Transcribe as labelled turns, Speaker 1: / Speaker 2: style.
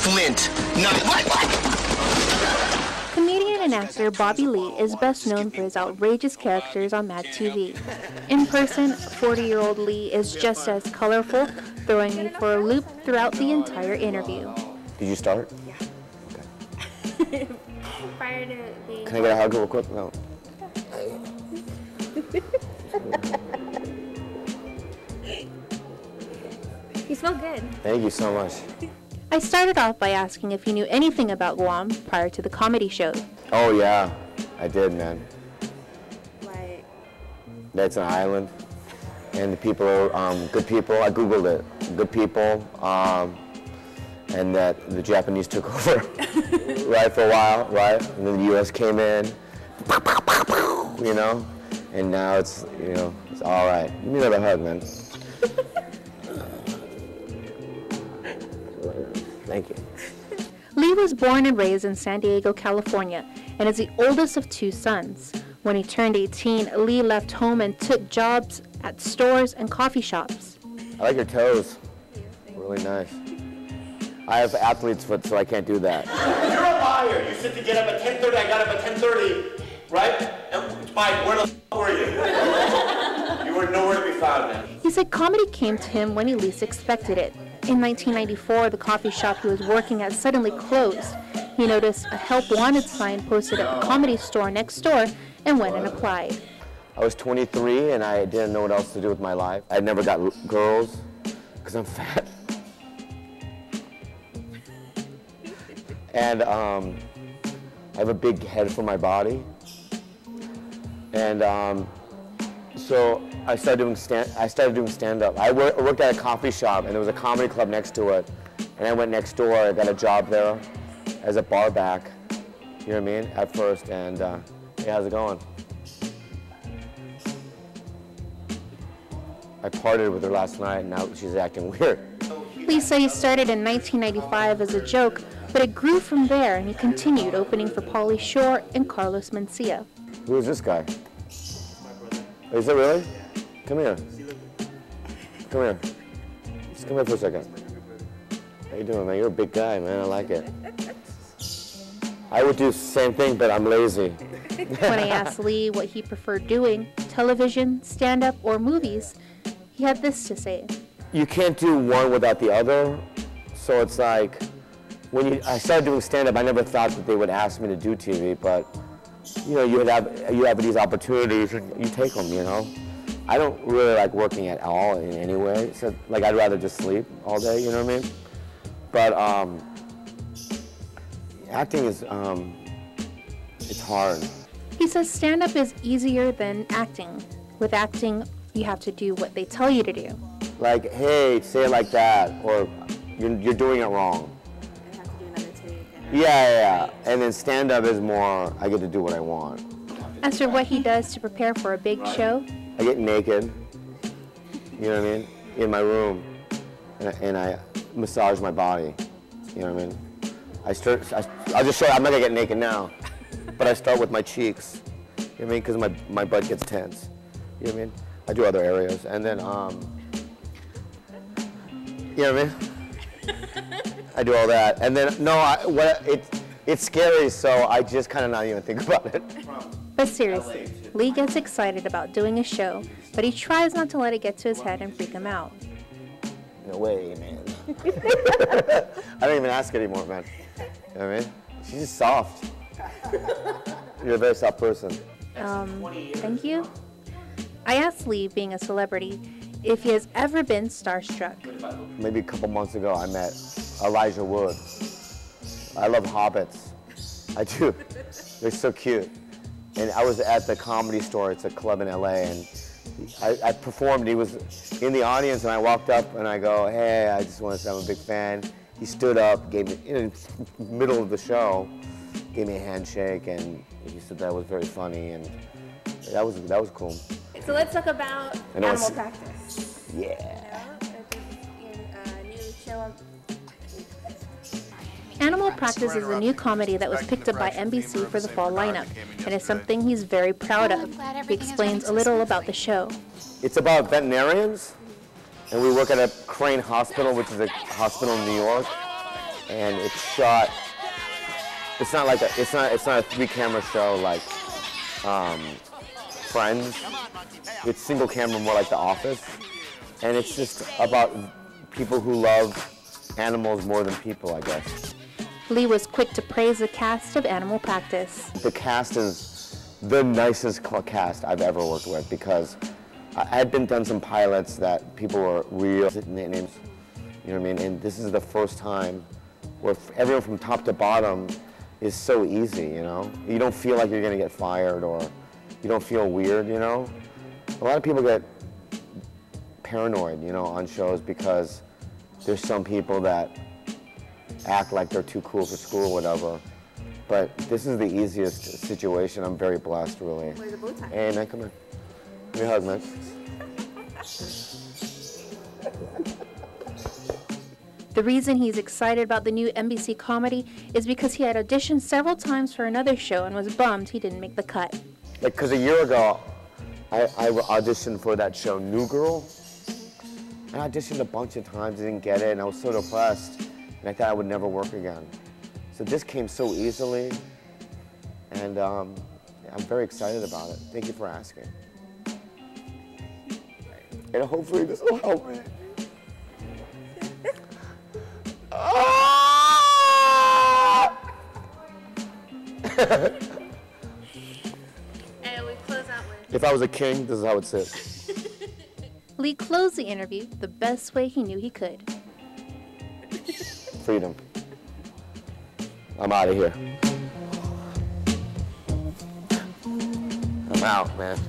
Speaker 1: Flint. Not what?
Speaker 2: Comedian and actor Bobby Lee is best known for his outrageous characters on Mad TV. In person, 40-year-old Lee is just as colorful, throwing me for a loop throughout the entire interview.
Speaker 3: Did you start?
Speaker 4: Yeah.
Speaker 3: Okay.
Speaker 4: Prior to being...
Speaker 3: Can I get a hug real quick? No.
Speaker 4: You smell good.
Speaker 3: Thank you so much.
Speaker 2: I started off by asking if he knew anything about Guam prior to the comedy show.
Speaker 3: Oh yeah, I did, man.
Speaker 4: Like...
Speaker 3: That's an island, and the people are good people. I Googled it. Good people, and that the Japanese took over, right, for a while, right? And then the U.S. came in, you know, and now it's, you know, it's all right. You need another hug, man. Thank you.
Speaker 2: Lee was born and raised in San Diego, California, and is the oldest of 2 sons. When he turned 18, Lee left home and took jobs at stores and coffee shops.
Speaker 3: I like your toes. Really nice. I have athlete's foot, so I can't do that.
Speaker 5: You're a liar. You said to get up at 10:30. I got up at 10:30, right? And Mike, where the f were you? You were nowhere to be found, man.
Speaker 2: He said comedy came to him when he least expected it. In 1994, the coffee shop he was working at suddenly closed. He noticed a help wanted sign posted at the comedy store next door and went and applied.
Speaker 3: I was 23 and I didn't know what else to do with my life. I never got girls because I'm fat. And I have a big head for my body. And so I started doing stand-up. I worked at a coffee shop, and there was a comedy club next to it. And I went next door. I got a job there as a bar back. You know what I mean? At first, and hey, how's it going? I partied with her last night, and now she's acting weird.
Speaker 2: Lee said he started in 1995 as a joke, but it grew from there, and he continued opening for Pauly Shore and Carlos Mencia.
Speaker 3: Who is this guy? Is it really? Come here. Come here. Just come here for a second. How you doing, man? You're a big guy, man. I like it. I would do the same thing, but I'm lazy.
Speaker 2: When I asked Lee what he preferred doing, television, stand-up, or movies, he had this to say.
Speaker 3: You can't do one without the other. So it's like, when I started doing stand-up, I never thought that they would ask me to do TV, but you know, you have these opportunities and you take them, you know. I don't really like working at all in any way. So like I'd rather just sleep all day, you know what I mean? But acting is it's hard.
Speaker 2: He says stand-up is easier than acting. With acting, you have to do what they tell you to do.
Speaker 3: Like, hey, say it like that, or you're doing it wrong.
Speaker 4: I have to do another take.
Speaker 3: Yeah. And then stand-up is more, I get to do what I want.
Speaker 2: As for what he does to prepare for a big show,
Speaker 3: I get naked, you know what I mean, in my room, and I massage my body, you know what I mean. I'll just show you, I'm not gonna get naked now, but I start with my cheeks, you know what I mean, because my butt gets tense, you know what I mean. I do other areas, and then, you know what I mean. I do all that, and then it's scary, so I just kind of not even think about it.
Speaker 2: But seriously, Lee gets excited about doing a show, but he tries not to let it get to his head and freak him out.
Speaker 3: No way, man. I don't even ask anymore, man. You know what I mean? She's just soft. You're a very soft person.
Speaker 2: Thank you. I asked Lee, being a celebrity, if he has ever been starstruck.
Speaker 3: Maybe a couple months ago, I met Elijah Wood. I love hobbits. I do. They're so cute. And I was at the Comedy Store. It's a club in LA, and I performed. He was in the audience, and I walked up and I go, "Hey, I just want to say I'm a big fan." He stood up, gave me in the middle of the show, gave me a handshake, and he said that was very funny, and that was cool.
Speaker 4: So let's talk about animal practice.
Speaker 3: Yeah.
Speaker 4: New show.
Speaker 2: Animal Practice is a new comedy that was picked up by NBC for the fall lineup, and is something he's very proud of. He explains a little about the show.
Speaker 3: It's about veterinarians, and we work at a Crane Hospital, which is a hospital in New York. and it's shot. It's not like it's not a 3-camera show like Friends. It's single camera, more like The Office, and it's just about people who love animals more than people, I guess.
Speaker 2: Lee was quick to praise the cast of Animal Practice.
Speaker 3: The cast is the nicest cast I've ever worked with, because I had done some pilots that people were real names, you know what I mean? And this is the first time where everyone from top to bottom is so easy, you know? You don't feel like you're gonna get fired, or you don't feel weird, you know? A lot of people get paranoid, you know, on shows because there's some people that act like they're too cool for school or whatever. But this is the easiest situation. I'm very blessed, really.
Speaker 4: Where's the bow tie?
Speaker 3: Hey, man, come here. Give me a hug, man.
Speaker 2: The reason he's excited about the new NBC comedy is because he had auditioned several times for another show and was bummed he didn't make the cut.
Speaker 3: Like, because a year ago, I auditioned for that show, New Girl. I auditioned a bunch of times, didn't get it, and I was so depressed, and I thought I would never work again. So this came so easily, and I'm very excited about it. Thank you for asking. And hopefully this will help me.
Speaker 4: And we close out with...
Speaker 3: If I was a king, this is how it sits.
Speaker 2: Lee closed the interview the best way he knew he could.
Speaker 3: Freedom. I'm out of here. I'm out, man.